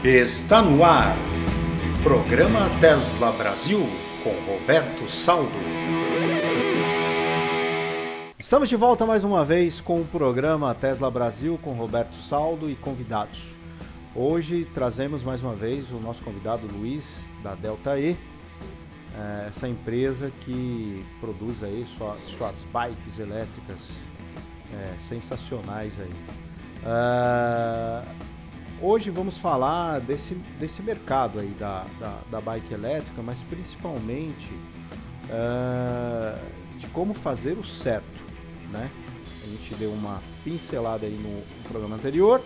Está no ar, Programa Tesla Brasil, com Roberto Saldo. Estamos de volta mais uma vez com o programa Tesla Brasil, com Roberto Saldo e convidados. Hoje trazemos mais uma vez o nosso convidado Luiz, da Delta E, essa empresa que produz aí suas bikes elétricas sensacionais aí. Hoje vamos falar desse mercado aí da bike elétrica, mas principalmente de como fazer o certo, né? A gente deu uma pincelada aí no programa anterior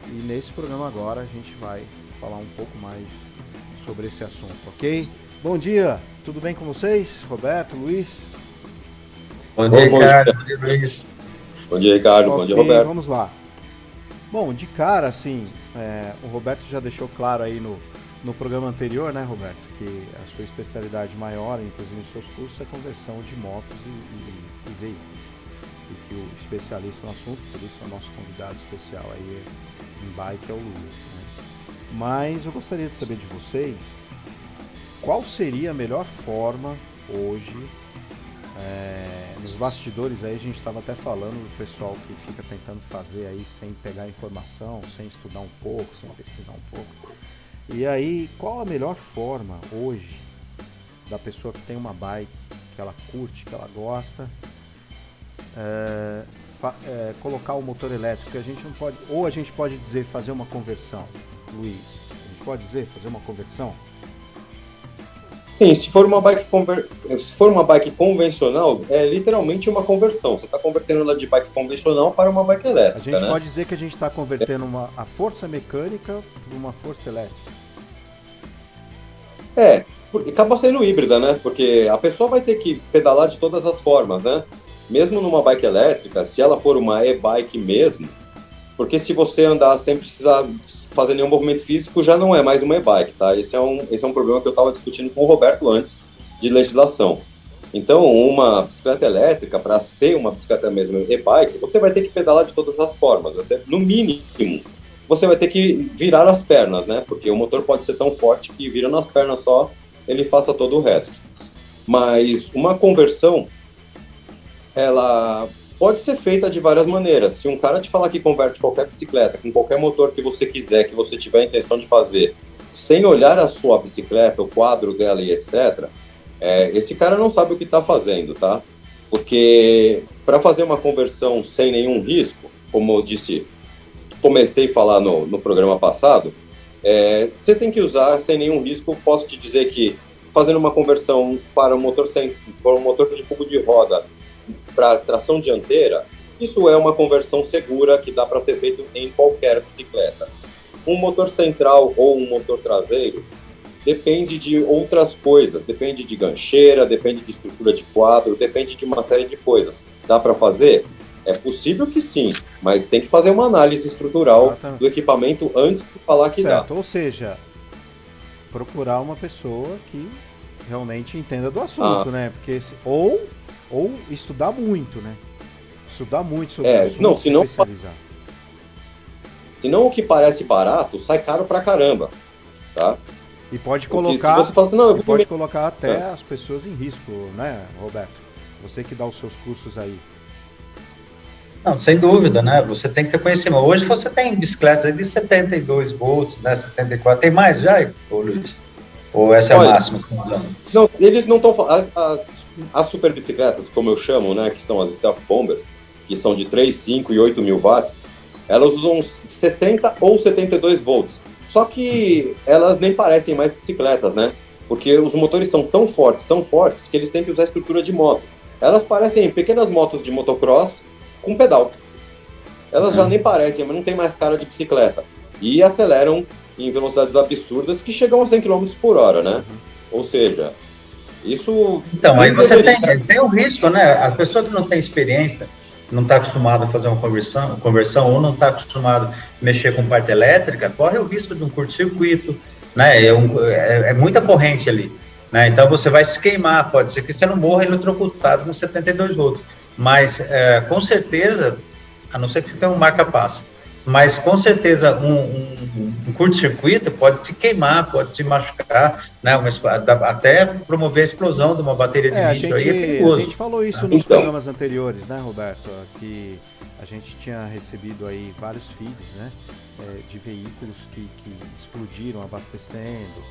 e nesse programa agora a gente vai falar um pouco mais sobre esse assunto, ok? Bom dia, tudo bem com vocês? Roberto, Luiz? Bom dia, Ricardo. Bom dia, Luiz. Bom dia, Ricardo. Okay, bom dia, Roberto. Vamos lá. Bom, de cara, assim, o Roberto já deixou claro aí no programa anterior, né, Roberto, que a sua especialidade maior, inclusive nos seus cursos, é conversão de motos e veículos. E que o especialista no assunto, por isso é o nosso convidado especial aí em bike é o Luiz, né? Mas eu gostaria de saber de vocês qual seria a melhor forma hoje. Nos bastidores aí a gente estava até falando do pessoal que fica tentando fazer aí sem pegar informação, sem estudar um pouco, sem pesquisar um pouco. E aí, qual a melhor forma hoje da pessoa que tem uma bike, que ela curte, que ela gosta, colocar o motor elétrico? A gente não pode, ou a gente pode dizer fazer uma conversão, Luiz, a gente pode dizer fazer uma conversão? Sim, se for uma bike convencional, é literalmente uma conversão. Você está convertendo ela de bike convencional para uma bike elétrica. A gente pode dizer que a gente está convertendo a força mecânica para uma força elétrica. Acaba sendo híbrida, né? Porque a pessoa vai ter que pedalar de todas as formas, né? Mesmo numa bike elétrica, se ela for uma e-bike mesmo, porque se você andar sem precisar fazer nenhum movimento físico, já não é mais uma e-bike, tá? Esse é um problema que eu estava discutindo com o Roberto antes de legislação. Então, uma bicicleta elétrica, para ser uma bicicleta mesmo e-bike, você vai ter que pedalar de todas as formas. No mínimo, você vai ter que virar as pernas, né? Porque o motor pode ser tão forte que virando as pernas só, ele faça todo o resto. Mas uma conversão, ela pode ser feita de várias maneiras. Se um cara te falar que converte qualquer bicicleta com qualquer motor que você quiser, que você tiver a intenção de fazer, sem olhar a sua bicicleta, o quadro dela e etc., esse cara não sabe o que está fazendo, tá? Porque para fazer uma conversão sem nenhum risco, como eu disse, comecei a falar no programa passado, você tem que usar sem nenhum risco. Posso te dizer que fazendo uma conversão para um motor de cubo de roda para tração dianteira, isso é uma conversão segura que dá para ser feito em qualquer bicicleta. Um motor central ou um motor traseiro depende de outras coisas, depende de gancheira, depende de estrutura de quadro, depende de uma série de coisas. Dá para fazer? É possível que sim, mas tem que fazer uma análise estrutural do equipamento antes de falar que dá. Ou seja, procurar uma pessoa que realmente entenda do assunto, né? Porque ou estudar muito, né? Estudar muito sobre o assunto, senão o que parece barato sai caro pra caramba, tá? E pode Porque colocar, se você fala assim, pode colocar até as pessoas em risco, né, Roberto? Você que dá os seus cursos aí. Não, sem dúvida, né? Você tem que ter conhecimento. Hoje você tem bicicletas aí de 72 volts, né? 74. Tem mais já, Luiz? Ou essa é o máximo que estão usando? Não, eles não estão... As super bicicletas, como eu chamo, né, que são as Stealth Bombers, que são de 3, 5 e 8 mil watts, elas usam 60 ou 72 volts. Só que elas nem parecem mais bicicletas, né? Porque os motores são tão fortes, que eles têm que usar a estrutura de moto. Elas parecem pequenas motos de motocross com pedal. Elas já nem parecem, mas não tem mais cara de bicicleta. E aceleram em velocidades absurdas que chegam a 100 km por hora, né? Ou seja... Isso. Então, aí você tem o risco, né? A pessoa que não tem experiência, não está acostumada a fazer uma conversão ou não está acostumado a mexer com parte elétrica, corre o risco de um curto-circuito, né? É muita corrente ali, né? Então você vai se queimar, pode ser que você não morra eletrocutado com 72 volts, mas com certeza, a não ser que você tenha um marca-passo, mas com certeza um curto-circuito pode te queimar, pode te machucar, né? Até promover a explosão de uma bateria de lítio aí é perigoso. A gente falou isso nos programas anteriores, né, Roberto? Que a gente tinha recebido aí vários feeds, né, de veículos que explodiram abastecendo.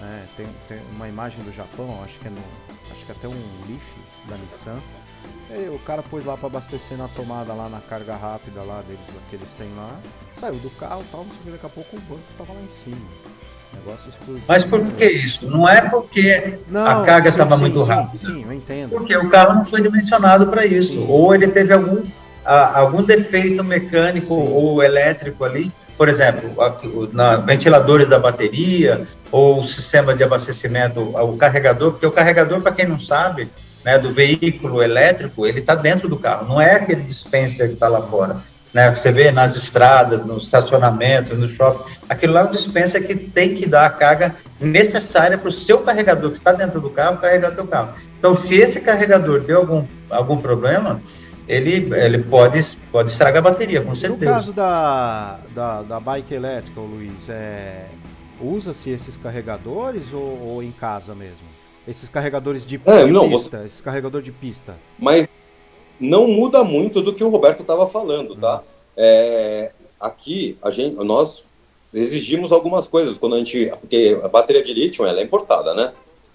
Né? Tem uma imagem do Japão, acho que até um Leaf da Nissan. O cara pôs lá para abastecer na tomada, lá na carga rápida lá deles, que eles têm lá, saiu do carro e tal, não sei o que, daqui a pouco o banco tava lá em cima. O negócio explodiu. Mas por que isso? Não é porque a carga estava muito rápida. Sim, eu entendo. Porque o carro não foi dimensionado para isso. Sim. Ou ele teve algum defeito mecânico ou elétrico ali. Por exemplo, ventiladores da bateria ou o sistema de abastecimento, o carregador, porque o carregador, para quem não sabe, né, do veículo elétrico, ele está dentro do carro, não é aquele dispenser que está lá fora. Né? Você vê nas estradas, no estacionamento, no shopping, aquilo lá é um dispenser que tem que dar a carga necessária para o seu carregador, que está dentro do carro, carregar o teu carro. Então, se esse carregador deu algum problema, ele pode estragar a bateria, com certeza. No caso da bike elétrica, Luiz, usa-se esses carregadores ou em casa mesmo? Esses carregadores de pista, esses carregadores de pista. Mas não muda muito do que o Roberto estava falando, tá? Aqui, nós exigimos algumas coisas, porque a bateria de lítio, ela é importada, né?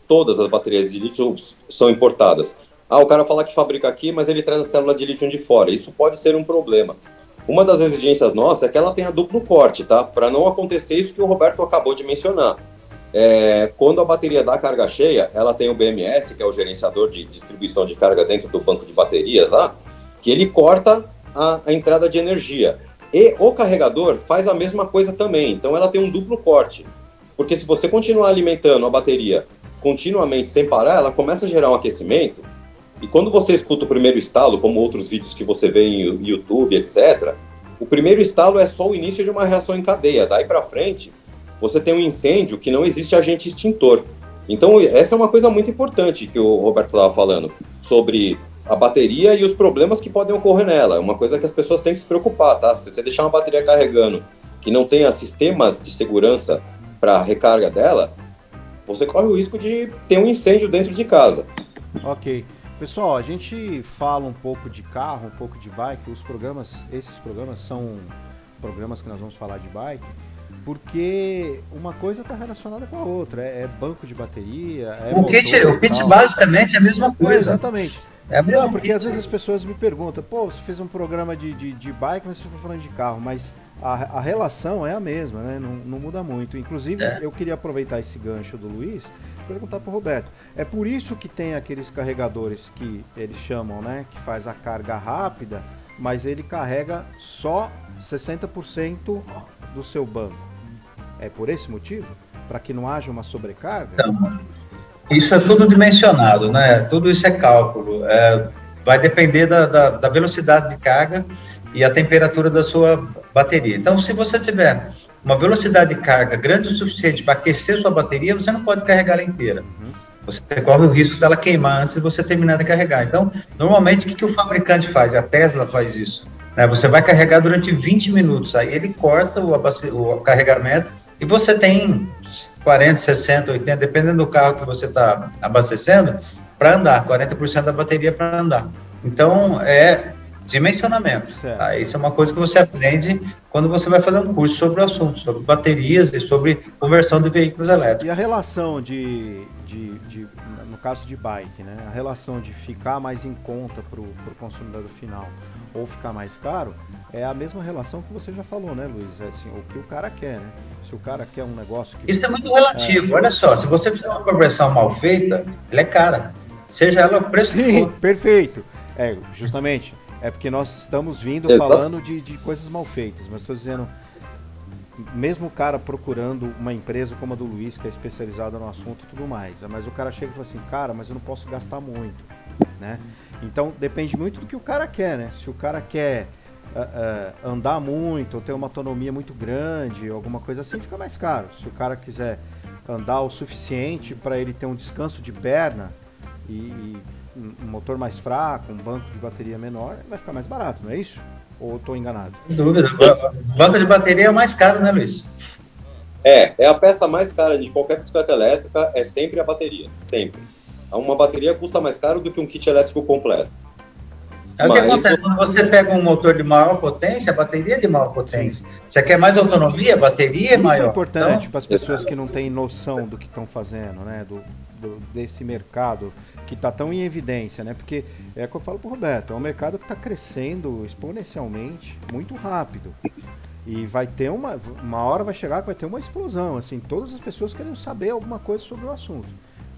Todas as baterias de lítio são importadas. O cara fala que fabrica aqui, mas ele traz a célula de lítio de fora. Isso pode ser um problema. Uma das exigências nossas é que ela tenha duplo corte, tá? Para não acontecer isso que o Roberto acabou de mencionar. Quando a bateria dá carga cheia, ela tem o BMS, que é o gerenciador de distribuição de carga dentro do banco de baterias lá, que ele corta a entrada de energia. E o carregador faz a mesma coisa também, então ela tem um duplo corte. Porque se você continuar alimentando a bateria continuamente sem parar, ela começa a gerar um aquecimento, e quando você escuta o primeiro estalo, como outros vídeos que você vê em YouTube, etc., o primeiro estalo é só o início de uma reação em cadeia. Daí para frente, você tem um incêndio que não existe agente extintor. Então, essa é uma coisa muito importante que o Roberto estava falando, sobre a bateria e os problemas que podem ocorrer nela. É uma coisa que as pessoas têm que se preocupar, tá? Se você deixar uma bateria carregando que não tenha sistemas de segurança para a recarga dela, você corre o risco de ter um incêndio dentro de casa. Ok. Pessoal, a gente fala um pouco de carro, um pouco de bike. Esses programas são programas que nós vamos falar de bike, porque uma coisa está relacionada com a outra. É banco de bateria. O kit basicamente é a mesma coisa. Exatamente. Porque às vezes as pessoas me perguntam, você fez um programa de bike, mas você ficou falando de carro, mas a relação é a mesma, né? Não muda muito. Inclusive, eu queria aproveitar esse gancho do Luiz e perguntar para o Roberto. É por isso que tem aqueles carregadores que eles chamam, né? Que faz a carga rápida, mas ele carrega só 60% do seu banco. É por esse motivo? Para que não haja uma sobrecarga? Então, isso é tudo dimensionado, né? Tudo isso é cálculo. Vai depender da velocidade de carga e a temperatura da sua bateria. Então, se você tiver uma velocidade de carga grande o suficiente para aquecer sua bateria, você não pode carregar ela inteira. Você corre o risco dela queimar antes de você terminar de carregar. Então, normalmente, o que o fabricante faz? A Tesla faz isso. Né? Você vai carregar durante 20 minutos, aí ele corta o carregamento e você tem 40, 60, 80, dependendo do carro que você está abastecendo, para andar, 40% da bateria para andar. Então, é dimensionamento. Tá? Isso é uma coisa que você aprende quando você vai fazer um curso sobre o assunto, sobre baterias e sobre conversão de veículos elétricos. E a relação no caso de bike, né? A relação de ficar mais em conta para o consumidor final ou ficar mais caro, é a mesma relação que você já falou, né, Luiz? É assim, o que o cara quer, né? Se o cara quer um negócio que... Isso é muito relativo. Olha só, se você fizer uma conversão mal feita, ela é cara. Seja ela o preço que for. Perfeito. Justamente. É porque nós estamos vindo falando de coisas mal feitas, mas estou dizendo, mesmo o cara procurando uma empresa como a do Luiz, que é especializada no assunto e tudo mais, mas o cara chega e fala assim, cara, mas eu não posso gastar muito, né? Então, depende muito do que o cara quer, né? Se o cara quer andar muito, ou ter uma autonomia muito grande, alguma coisa assim, fica mais caro. Se o cara quiser andar o suficiente para ele ter um descanso de perna e um motor mais fraco, um banco de bateria menor, vai ficar mais barato, não é isso? Ou estou enganado? Sem dúvida. Banco de bateria é o mais caro, né, Luiz? É a peça mais cara de qualquer bicicleta elétrica, é sempre a bateria, sempre. Uma bateria custa mais caro do que um kit elétrico completo. É o que acontece, quando você pega um motor de maior potência, a bateria é de maior potência. Você quer mais autonomia, a bateria é maior. Isso é importante Então, para as pessoas que não têm noção do que estão fazendo, né? Desse mercado que está tão em evidência, né? Porque é o que eu falo pro Roberto, é um mercado que está crescendo exponencialmente, muito rápido. E vai ter uma hora vai chegar que vai ter uma explosão, assim, todas as pessoas querem saber alguma coisa sobre o assunto.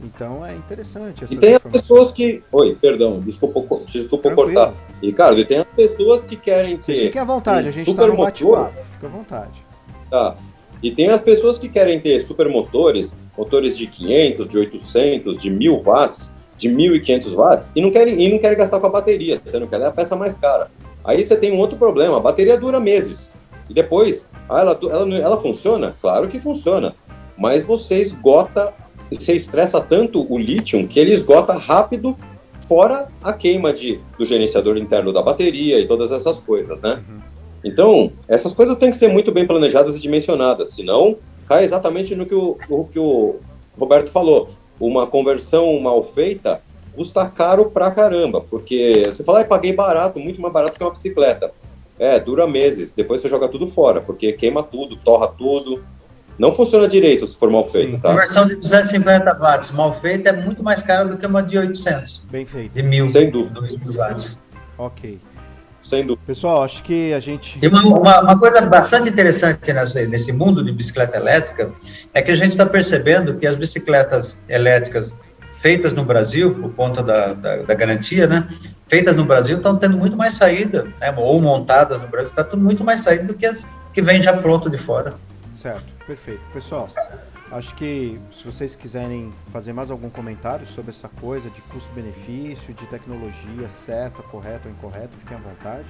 Então é interessante. E tem as pessoas que... Oi, perdão, desculpa cortar. Ricardo, e tem as pessoas que querem ter... Vocês fiquem à vontade, a gente está no bate-papo, fica à vontade. Tá. E tem as pessoas que querem ter supermotores, motores de 500, de 800, de 1000 watts, de 1500 watts, e não querem gastar com a bateria, você não quer a peça mais cara. Aí você tem um outro problema, a bateria dura meses. E depois, ela funciona? Claro que funciona. Mas você estressa tanto o lítio que ele esgota rápido, fora a queima do gerenciador interno da bateria e todas essas coisas, né? Então, essas coisas têm que ser muito bem planejadas e dimensionadas, senão cai exatamente no que o Roberto falou. Uma conversão mal feita custa caro pra caramba, porque você fala, paguei barato, muito mais barato que uma bicicleta. Dura meses, depois você joga tudo fora, porque queima tudo, torra tudo. Não funciona direito se for mal feito, tá? A conversão de 250 watts mal feita é muito mais cara do que uma de 800. Bem feito. De 1000, sem dúvida. 2000 watts. Ok. Sem dúvida. Pessoal, acho que a gente... E uma coisa bastante interessante nesse mundo de bicicleta elétrica é que a gente está percebendo que as bicicletas elétricas feitas no Brasil, por conta da garantia, né? Feitas no Brasil estão tendo muito mais saída, né? Ou montadas no Brasil, está tendo muito mais saída do que as que vêm já pronto de fora. Certo, perfeito. Pessoal, acho que se vocês quiserem fazer mais algum comentário sobre essa coisa de custo-benefício, de tecnologia certa, correta ou incorreta, fiquem à vontade.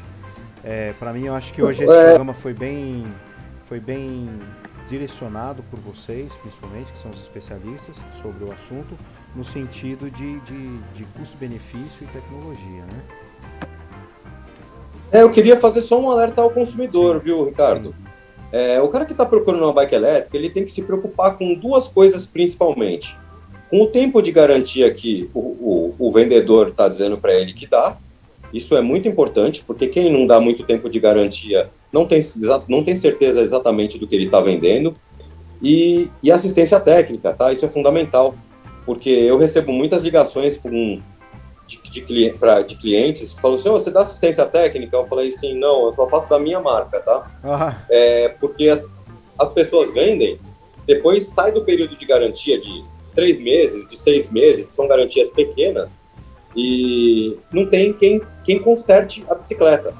Para mim, eu acho que hoje esse programa foi bem direcionado por vocês, principalmente, que são os especialistas sobre o assunto, no sentido de custo-benefício e tecnologia, né? Eu queria fazer só um alerta ao consumidor, viu, Ricardo? O cara que está procurando uma bike elétrica, ele tem que se preocupar com duas coisas principalmente. Com o tempo de garantia que o vendedor está dizendo para ele que dá, isso é muito importante, porque quem não dá muito tempo de garantia não tem certeza exatamente do que ele está vendendo. E assistência técnica, tá? Isso é fundamental, porque eu recebo muitas ligações de clientes que falam assim, você dá assistência técnica? Eu falei assim, não, eu só faço da minha marca, tá? Porque as pessoas vendem, depois sai do período de garantia de 3 meses, de 6 meses, que são garantias pequenas, e não tem quem conserte a bicicleta.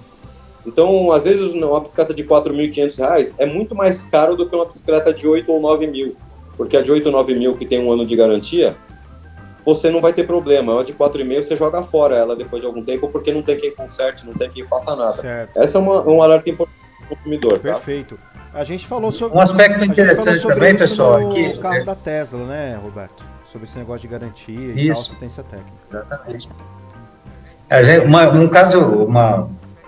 Então, às vezes, uma bicicleta de R$4.500 é muito mais caro do que uma bicicleta de 8 ou 9 mil, porque a de 8 ou 9 mil, que tem um ano de garantia, você não vai ter problema. A de 4,5 você joga fora ela depois de algum tempo, porque não tem quem conserte, não tem quem faça nada. Certo. Essa é um alerta importante para o consumidor, tá? Perfeito. A gente falou sobre... Um aspecto interessante também, pessoal, no aqui... carro da Tesla, né, Roberto? Sobre esse negócio de garantia e tal, assistência técnica. Exatamente.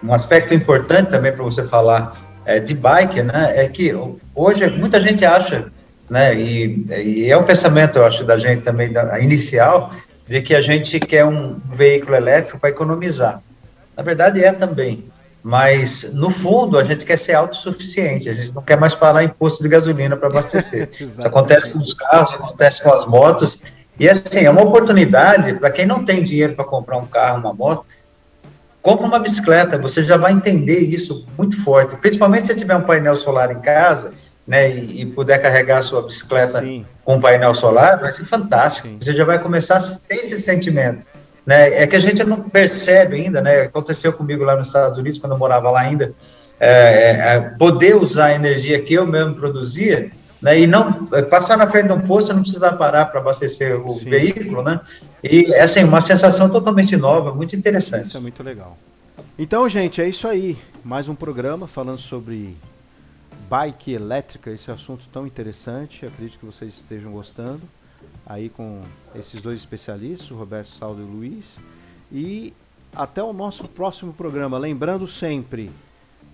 Um aspecto importante também para você falar de bike, né, é que hoje muita gente acha, né, e é um pensamento, eu acho, da gente também, inicial, de que a gente quer um veículo elétrico para economizar. Na verdade, também. Mas, no fundo, a gente quer ser autossuficiente, a gente não quer mais pagar imposto de gasolina para abastecer. Isso acontece com os carros, acontece com as motos, e assim, é uma oportunidade para quem não tem dinheiro para comprar um carro, uma moto, compra uma bicicleta, você já vai entender isso muito forte, principalmente se tiver um painel solar em casa, né, e puder carregar a sua bicicleta com um painel solar, vai ser fantástico. Sim. Você já vai começar a ter esse sentimento. Né? É que a gente não percebe ainda, né? Aconteceu comigo lá nos Estados Unidos, quando eu morava lá ainda, poder usar a energia que eu mesmo produzia, né? E não passar na frente de um posto, eu não precisar parar para abastecer o veículo, né? E assim, uma sensação totalmente nova, muito interessante. Isso é muito legal. Então, gente, é isso aí. Mais um programa falando sobre bike elétrica, esse assunto tão interessante. Acredito que vocês estejam gostando. Aí com esses dois especialistas, o Roberto Saldo e o Luiz. E até o nosso próximo programa. Lembrando sempre,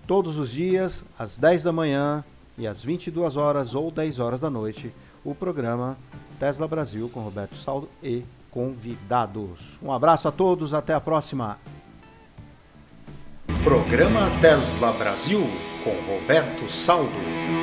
todos os dias, às 10 da manhã e às 22 horas ou 10 horas da noite, o programa Tesla Brasil com Roberto Saldo e convidados. Um abraço a todos, até a próxima. Programa Tesla Brasil com Roberto Saldo.